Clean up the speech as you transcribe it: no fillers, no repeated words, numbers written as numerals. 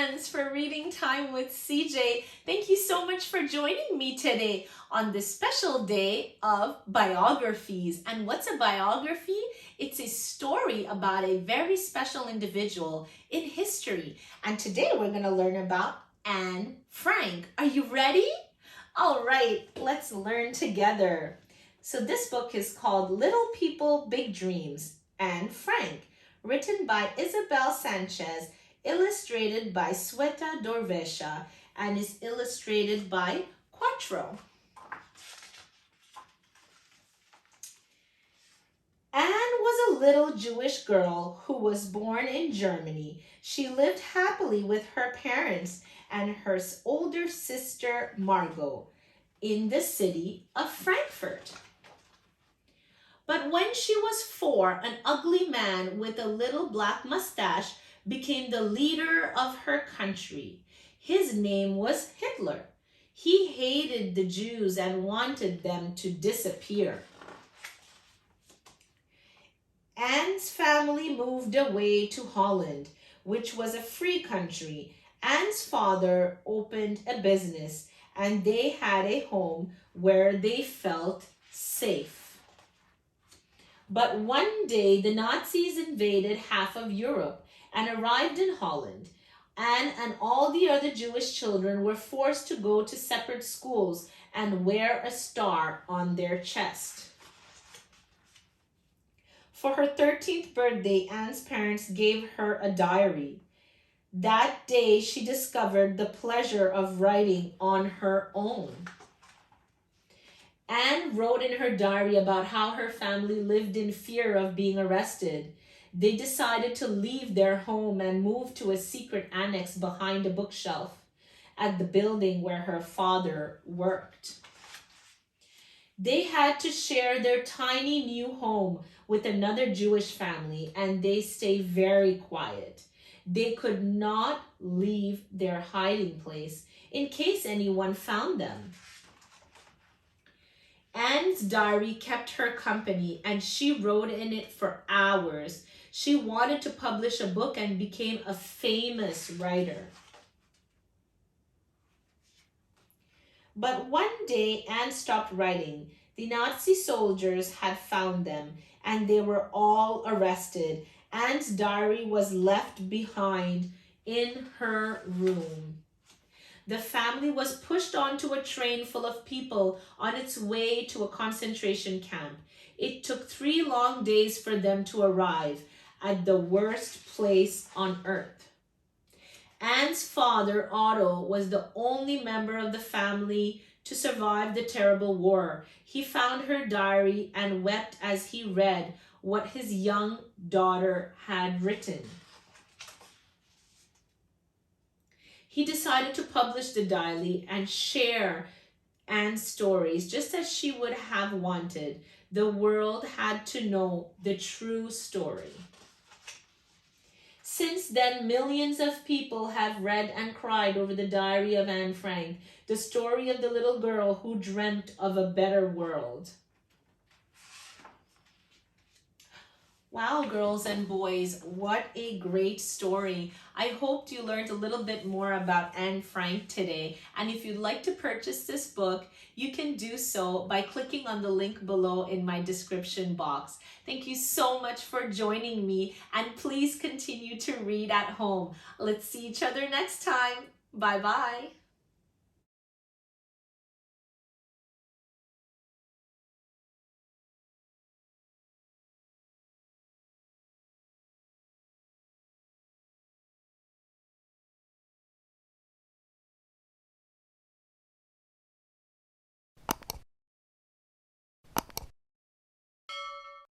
friends, for reading time with CJ. Thank you so much for joining me today on this special day of biographies. And what's a biography? It's a story about a very special individual in history. And today we're going to learn about Anne Frank. Are you ready? All right, let's learn together. So this book is called Little People, Big Dreams, Anne Frank, written by Isabel Sánchez, illustrated by Sveta, Dorosheva, and is illustrated by Quattro. Anne was a little Jewish girl who was born in Germany. She lived happily with her parents and her older sister Margot in the city of Frankfurt. But when she was 4, an ugly man with a little black mustache became the leader of her country. His name was Hitler. He hated the Jews and wanted them to disappear. Anne's family moved away to Holland, which was a free country. Anne's father opened a business, and they had a home where they felt safe. But one day, the Nazis invaded half of Europe and arrived in Holland. Anne and all the other Jewish children were forced to go to separate schools and wear a star on their chest. For her 13th birthday, Anne's parents gave her a diary. That day, she discovered the pleasure of writing on her own. Anne wrote in her diary about how her family lived in fear of being arrested. They decided to leave their home and move to a secret annex behind a bookshelf at the building where her father worked. They had to share their tiny new home with another Jewish family, and they stayed very quiet. They could not leave their hiding place in case anyone found them. Anne's diary kept her company, and she wrote in it for hours. She wanted to publish a book and became a famous writer. But one day, Anne stopped writing. The Nazi soldiers had found them, and they were all arrested. Anne's diary was left behind in her room. The family was pushed onto a train full of people on its way to a concentration camp. It took 3 long days for them to arrive at the worst place on earth. Anne's father, Otto, was the only member of the family to survive the terrible war. He found her diary and wept as he read what his young daughter had written. He decided to publish the diary and share Anne's stories just as she would have wanted. The world had to know the true story. Since then, millions of people have read and cried over the diary of Anne Frank, the story of the little girl who dreamt of a better world. Wow, girls and boys, what a great story. I hope you learned a little bit more about Anne Frank today. And if you'd like to purchase this book, you can do so by clicking on the link below in my description box. Thank you so much for joining me, and please continue to read at home. Let's see each other next time. Bye-bye.